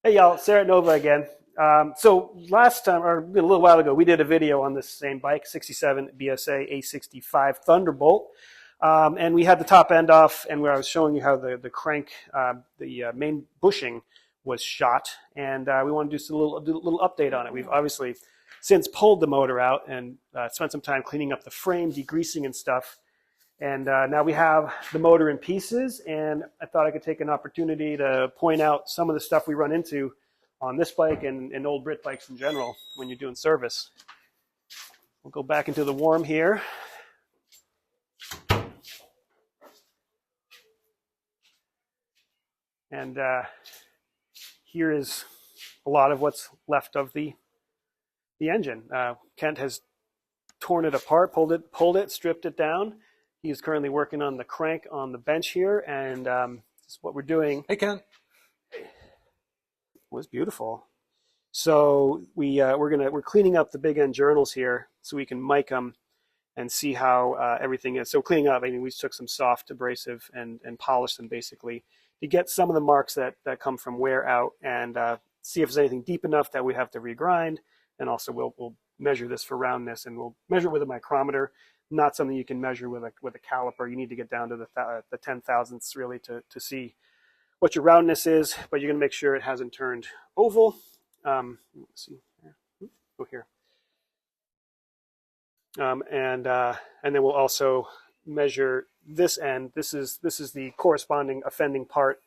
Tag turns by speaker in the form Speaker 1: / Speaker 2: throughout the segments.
Speaker 1: Hey y'all, Sarah Nova again. So last time, or a little while ago, we did a video on this same bike, 67 BSA A65 Thunderbolt. And we had the top end off, and where I was showing you how the crank, the main bushing was shot. And we want to do a little update on it. We've obviously since pulled the motor out and spent some time cleaning up the frame, degreasing and stuff. And now we have the motor in pieces, and I thought I could take an opportunity to point out some of the stuff we run into on this bike and old Brit bikes in general when you're doing service. We'll go back into the warm here. And here is a lot of what's left of the engine. Kent has torn it apart, pulled it, stripped it down. He is currently working on the crank on the bench here, and this is what we're doing.
Speaker 2: Hey, Ken.
Speaker 1: It was beautiful. So we're cleaning up the big end journals here so we can mic them and see how everything is. So cleaning up, I mean, we took some soft abrasive and polished them basically to get some of the marks that come from wear out, and see if there's anything deep enough that we have to regrind. And also we'll measure this for roundness, and we'll measure it with a micrometer. Not something you can measure with a caliper. You need to get down to the 10,000ths really to see what your roundness is, but you're going to make sure it hasn't turned oval. Let's see, go here. And then we'll also measure this end. This is the corresponding offending part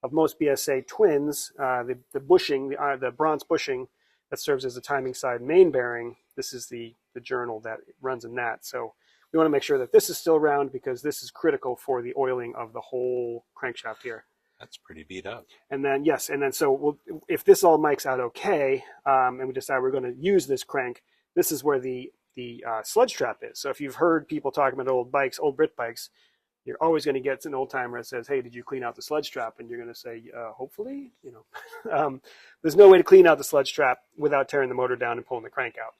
Speaker 1: of most BSA twins. The bushing, the bronze bushing that serves as the timing side main bearing. This is the journal that runs in that. So we want to make sure that this is still round because this is critical for the oiling of the whole crankshaft here.
Speaker 2: That's pretty beat up.
Speaker 1: And then, yes, and then so if this all mics out okay, and we decide we're going to use this crank, this is where the sledge trap is. So if you've heard people talking about old bikes, old Brit bikes, you're always going to get an old timer that says, hey, did you clean out the sledge trap? And you're going to say, hopefully, there's no way to clean out the sledge trap without tearing the motor down and pulling the crank out.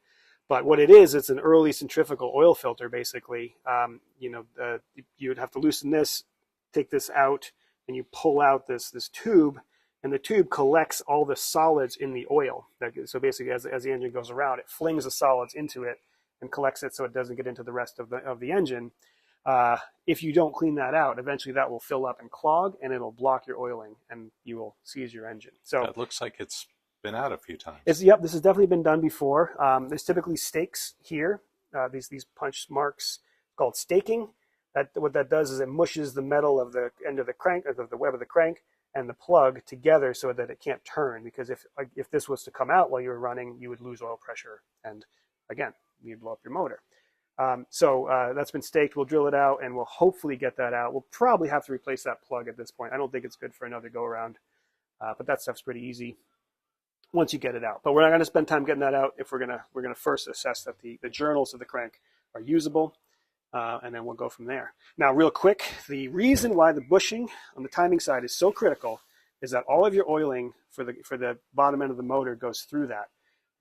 Speaker 1: But what it is, it's an early centrifugal oil filter, basically. You would have to loosen this, take this out, and you pull out this tube, and the tube collects all the solids in the oil. So basically, as the engine goes around, it flings the solids into it and collects it so it doesn't get into the rest of the engine. If you don't clean that out, eventually that will fill up and clog, and it'll block your oiling, and you will seize your engine. So
Speaker 2: it looks like it's been out a few times.
Speaker 1: Yep, this has definitely been done before. There's typically stakes here, these punch marks called staking. What that does is it mushes the metal of the end of the crank, of the web of the crank, and the plug together so that it can't turn. Because if this was to come out while you were running, you would lose oil pressure, and again, you'd blow up your motor. So that's been staked. We'll drill it out, and we'll hopefully get that out. We'll probably have to replace that plug at this point. I don't think it's good for another go around, but that stuff's pretty easy once you get it out. But we're not going to spend time getting that out. If we're gonna first assess that the journals of the crank are usable, and then we'll go from there. Now, real quick, the reason why the bushing on the timing side is so critical is that all of your oiling for the bottom end of the motor goes through that,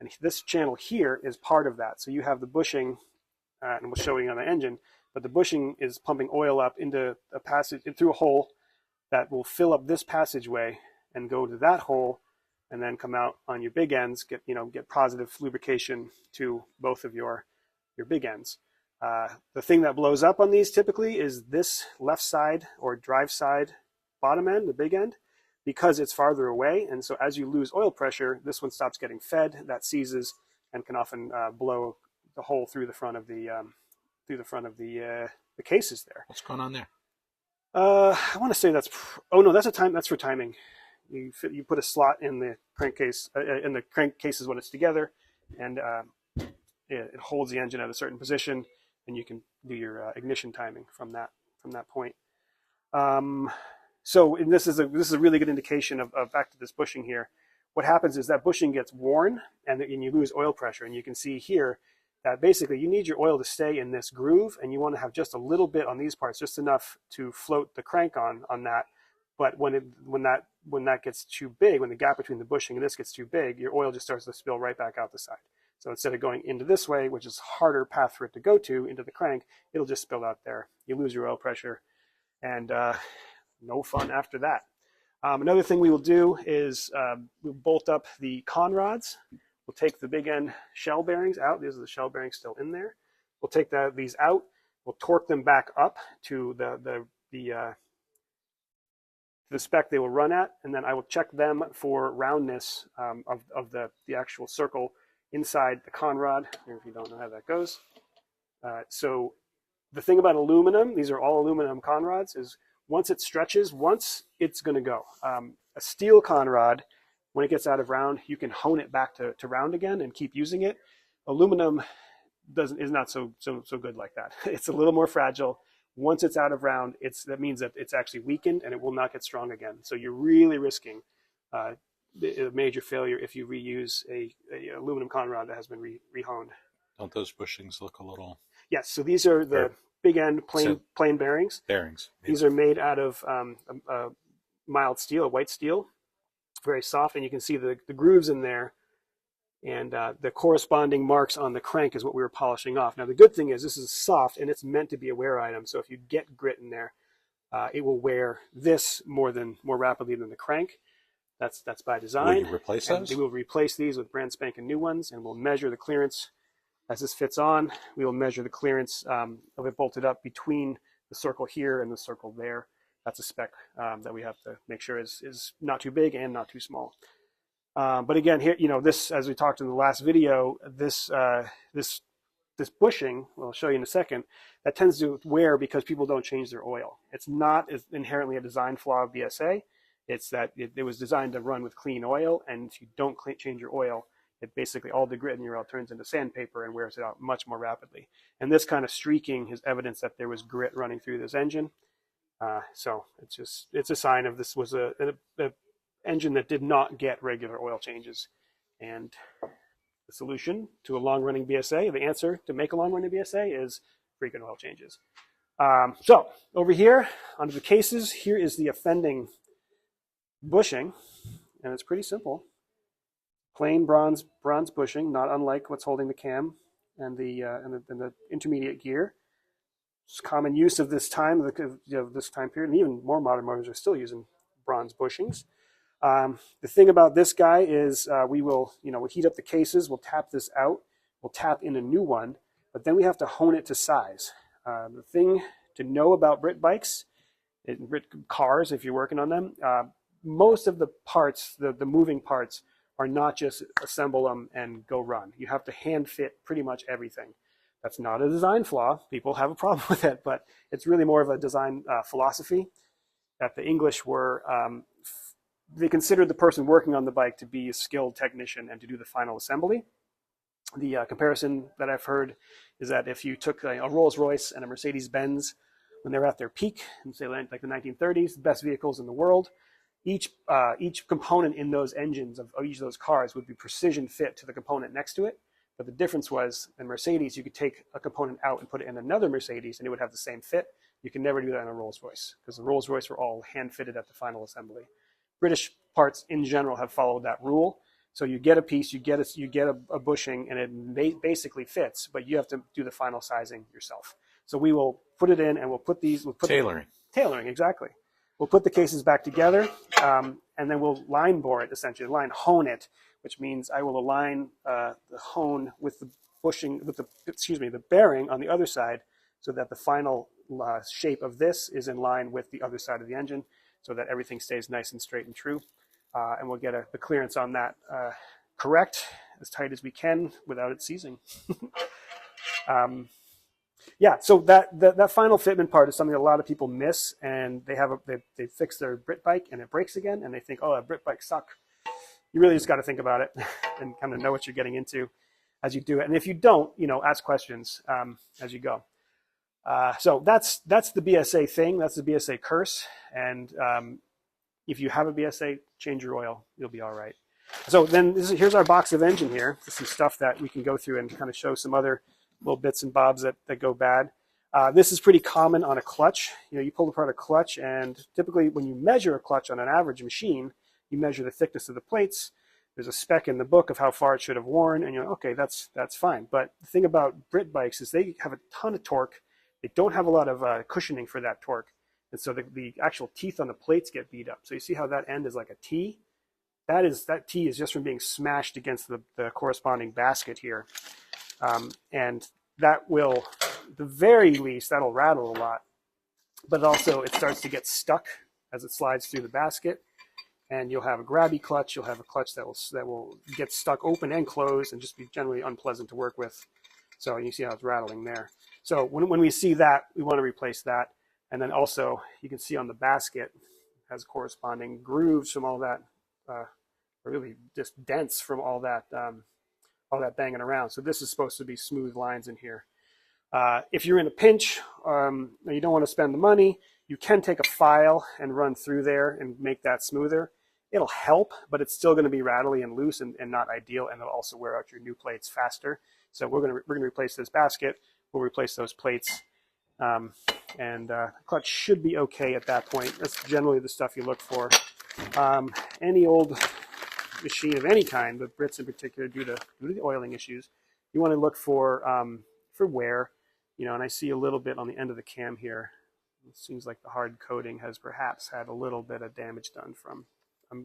Speaker 1: and this channel here is part of that. So you have the bushing, and we'll show you on the engine, but the bushing is pumping oil up into a passage through a hole that will fill up this passageway and go to that hole, and then come out on your big ends, get positive lubrication to both of your big ends. The thing that blows up on these typically is this left side or drive side bottom end, the big end, because it's farther away. And so as you lose oil pressure, this one stops getting fed, that seizes, and can often blow the hole through the front of the cases there.
Speaker 2: What's going on there?
Speaker 1: I want to say that's for timing. You put a slot in the crankcase, in the crankcases when it's together, and it holds the engine at a certain position, and you can do your ignition timing from that point. So this is a really good indication of back to this bushing here. What happens is that bushing gets worn, and you lose oil pressure, and you can see here that basically you need your oil to stay in this groove, and you want to have just a little bit on these parts, just enough to float the crank on that. But when that gets too big, when the gap between the bushing and this gets too big, your oil just starts to spill right back out the side. So instead of going into this way, which is a harder path for it to go to, into the crank, it'll just spill out there. You lose your oil pressure, and no fun after that. Another thing we will do is we'll bolt up the con rods. We'll take the big end shell bearings out. These are the shell bearings still in there. We'll take these out. We'll torque them back up to the spec they will run at, and then I will check them for roundness of the actual circle inside the con rod. If you don't know how that goes. So the thing about aluminum, these are all aluminum con rods, is once it stretches, once it's going to go. A steel con rod, when it gets out of round, you can hone it back to round again and keep using it. Aluminum is not so good like that. It's a little more fragile. Once it's out of round, that means that it's actually weakened and it will not get strong again. So you're really risking a major failure if you reuse a aluminum con rod that has been rehoned.
Speaker 2: Don't those bushings look a little?
Speaker 1: Yes. So these are the big end plain bearings.
Speaker 2: Bearings.
Speaker 1: These are made out of mild steel, white steel, very soft, and you can see the grooves in there. And the corresponding marks on the crank is what we were polishing off. Now, the good thing is this is soft, and it's meant to be a wear item. So if you get grit in there, it will wear this more rapidly than the crank. That's by design.
Speaker 2: Will you replace those?
Speaker 1: We will replace these with brand spanking new ones, and we'll measure the clearance as this fits on. We will measure the clearance of it bolted up between the circle here and the circle there. That's a spec that we have to make sure is not too big and not too small. But again, here, this, as we talked in the last video, this bushing, I'll show you in a second, that tends to wear because people don't change their oil. It's not inherently a design flaw of BSA. It's that it was designed to run with clean oil, and if you don't change your oil, it basically, all the grit in your oil turns into sandpaper and wears it out much more rapidly. And this kind of streaking is evidence that there was grit running through this engine. So it's a sign of this was a engine that did not get regular oil changes. And the solution to a long-running BSA, the answer to make a long-running BSA is frequent oil changes. So over here, under the cases, here is the offending bushing, and it's pretty simple. Plain bronze bushing, not unlike what's holding the cam and the intermediate gear. It's common use of this time, this time period, and even more modern motors are still using bronze bushings. The thing about this guy is we'll heat up the cases, we'll tap this out, we'll tap in a new one, but then we have to hone it to size. The thing to know about Brit bikes, Brit cars, if you're working on them, most of the parts, the moving parts, are not just assemble them and go run. You have to hand fit pretty much everything. That's not a design flaw. People have a problem with it, but it's really more of a design philosophy that the English were, they considered the person working on the bike to be a skilled technician and to do the final assembly. The comparison that I've heard is that if you took a Rolls-Royce and a Mercedes-Benz when they were at their peak, in say like the 1930s, the best vehicles in the world, each component in those engines of each of those cars would be precision fit to the component next to it. But the difference was in Mercedes, you could take a component out and put it in another Mercedes and it would have the same fit. You can never do that in a Rolls-Royce because the Rolls-Royce were all hand fitted at the final assembly. British parts in general have followed that rule. So you get a piece, you get a bushing, and it basically fits, but you have to do the final sizing yourself. So we will put it in, and we'll put
Speaker 2: tailoring.
Speaker 1: Tailoring, exactly. We'll put the cases back together, and then we'll line bore it, essentially, hone it, which means I will align the hone with the bushing, with the bearing on the other side, so that the final shape of this is in line with the other side of the engine, so that everything stays nice and straight and true. And we'll get the clearance on that correct, as tight as we can without it seizing. Yeah, so that final fitment part is something that a lot of people miss, and they fix their Brit bike and it breaks again, and they think, oh, Brit bikes suck. You really just got to think about it and kind of know what you're getting into as you do it. And if you don't, ask questions as you go. So that's the BSA thing. That's the BSA curse. And if you have a BSA, change your oil. You'll be all right. So then here's our box of engine here. This is stuff that we can go through and kind of show some other little bits and bobs that go bad. This is pretty common on a clutch. You pull apart a clutch, and typically when you measure a clutch on an average machine, you measure the thickness of the plates. There's a spec in the book of how far it should have worn, and okay, that's fine. But the thing about Brit bikes is they have a ton of torque. They don't have a lot of cushioning for that torque. And so the actual teeth on the plates get beat up. So you see how that end is like a T? That T is just from being smashed against the corresponding basket here. And that will, at the very least, that'll rattle a lot. But also it starts to get stuck as it slides through the basket. And you'll have a grabby clutch. You'll have a clutch that will get stuck open and closed and just be generally unpleasant to work with. So you see how it's rattling there. So when we see that, we want to replace that. And then also you can see on the basket has corresponding grooves from all that, really just dents from all that banging around. So this is supposed to be smooth lines in here. If you're in a pinch, you don't want to spend the money, you can take a file and run through there and make that smoother. It'll help, but it's still going to be rattly and loose and not ideal, and it'll also wear out your new plates faster. So we're going to replace this basket. We'll replace those plates, and clutch should be okay at that point. That's generally the stuff you look for. Any old machine of any kind, but Brits in particular, due to the oiling issues, you want to look for wear. And I see a little bit on the end of the cam here. It seems like the hard coating has perhaps had a little bit of damage done from,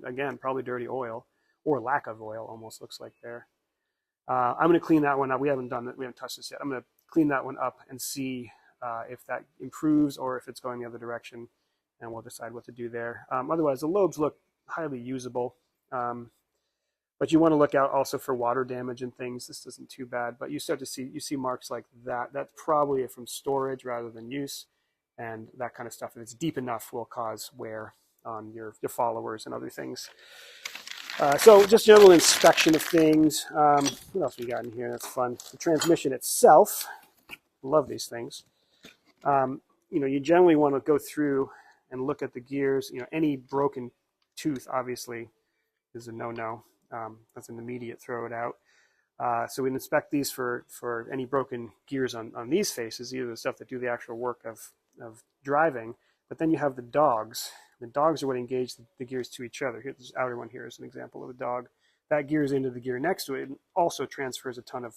Speaker 1: again, probably dirty oil or lack of oil, almost looks like there. I'm going to clean that one up. We haven't done that. We haven't touched this yet. I'm going to clean that one up and see if that improves or if it's going the other direction, and we'll decide what to do there. Otherwise, the lobes look highly usable. But you want to look out also for water damage and things. This isn't too bad, but you see marks like that. That's probably from storage rather than use, and that kind of stuff, if it's deep enough, will cause wear on your followers and other things. So just general inspection of things. What else we got in here? That's fun. The transmission itself. Love these things. You generally want to go through and look at the gears. Any broken tooth, obviously, is a no-no. That's an immediate throw it out. So we inspect these for any broken gears on these faces, either the stuff that do the actual work of driving, but then you have the dogs. The dogs are what engage the gears to each other. Here's this outer one here is an example of a dog. That gears into the gear next to it and also transfers a ton of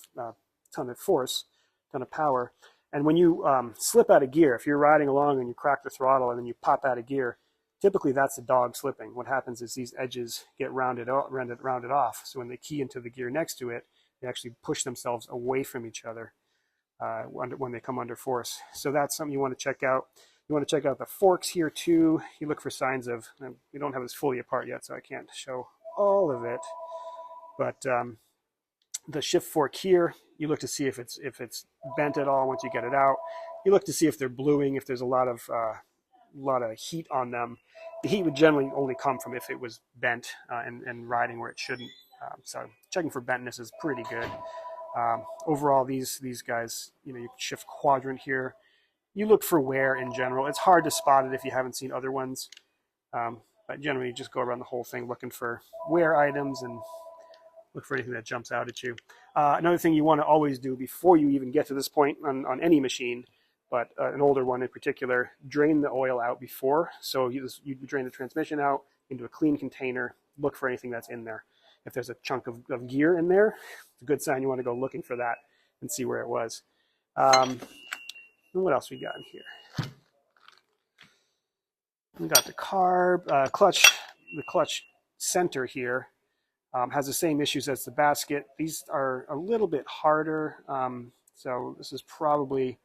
Speaker 1: force, ton of power. And when you slip out of gear, if you're riding along and you crack the throttle and then you pop out of gear, typically that's the dog slipping. What happens is these edges get rounded off. So when they key into the gear next to it, they actually push themselves away from each other when they come under force. So that's something you want to check out. You want to check out the forks here too. You look for signs of, we don't have this fully apart yet, so I can't show all of it. But the shift fork here, you look to see if it's bent at all once you get it out. You look to see if they're bluing, if there's a lot of heat on them. The heat would generally only come from if it was bent and riding where it shouldn't. So checking for bentness is pretty good. Overall, these guys, you shift quadrant here. You look for wear in general. It's hard to spot it if you haven't seen other ones. But generally, you just go around the whole thing looking for wear items and look for anything that jumps out at you. Another thing you want to always do before you even get to this point on any machine, but an older one in particular, drain the oil out before. So you drain the transmission out into a clean container, look for anything that's in there. If there's a chunk of gear in there, it's a good sign you want to go looking for that and see where it was. What else we got in here? We got the carb, clutch. The clutch center here has the same issues as the basket. These are a little bit harder. So this is probably,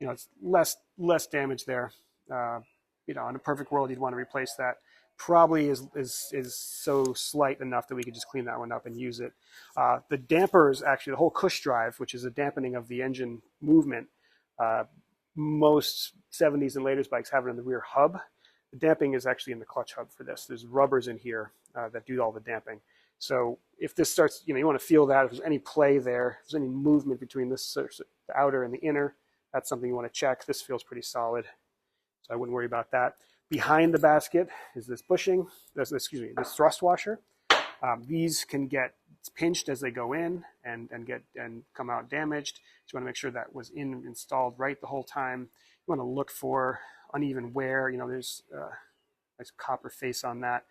Speaker 1: it's less damage there. In a perfect world, you'd want to replace that. Probably is so slight enough that we could just clean that one up and use it. The dampers, actually, the whole cush drive, which is a dampening of the engine movement, most 70s and later bikes have it in the rear hub. The damping is actually in the clutch hub for this. There's rubbers in here that do all the damping. So if this starts, you want to feel that. If there's any play there, if there's any movement between the outer and the inner, that's something you want to check. This feels pretty solid, so I wouldn't worry about that. Behind the basket is this bushing, this thrust washer. These can get pinched as they go in and come out damaged. So you want to make sure that was installed right the whole time. You want to look for uneven wear. There's a nice copper face on that.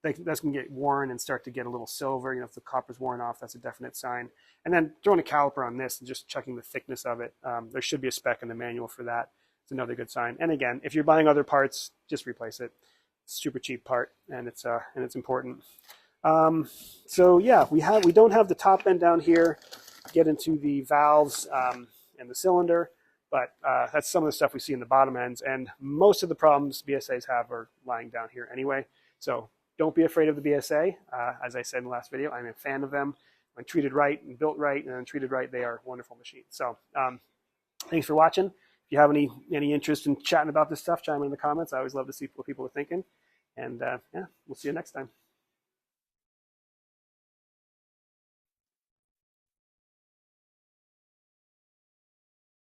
Speaker 1: That's going to get worn and start to get a little silver. If the copper's worn off, that's a definite sign. And then throwing a caliper on this and just checking the thickness of it. There should be a spec in the manual for that. it's another good sign. And again, if you're buying other parts, just replace it. It's a super cheap part, and it's important. So yeah, we don't have the top end down here. Get into the valves and the cylinder, but that's some of the stuff we see in the bottom ends, and most of the problems BSAs have are lying down here anyway. So don't be afraid of the BSA. As I said in the last video, I'm a fan of them. When treated right and built right and treated right, they are wonderful machines. So thanks for watching. If you have any interest in chatting about this stuff, chime in the comments. I always love to see what people are thinking. And yeah, we'll see you next time.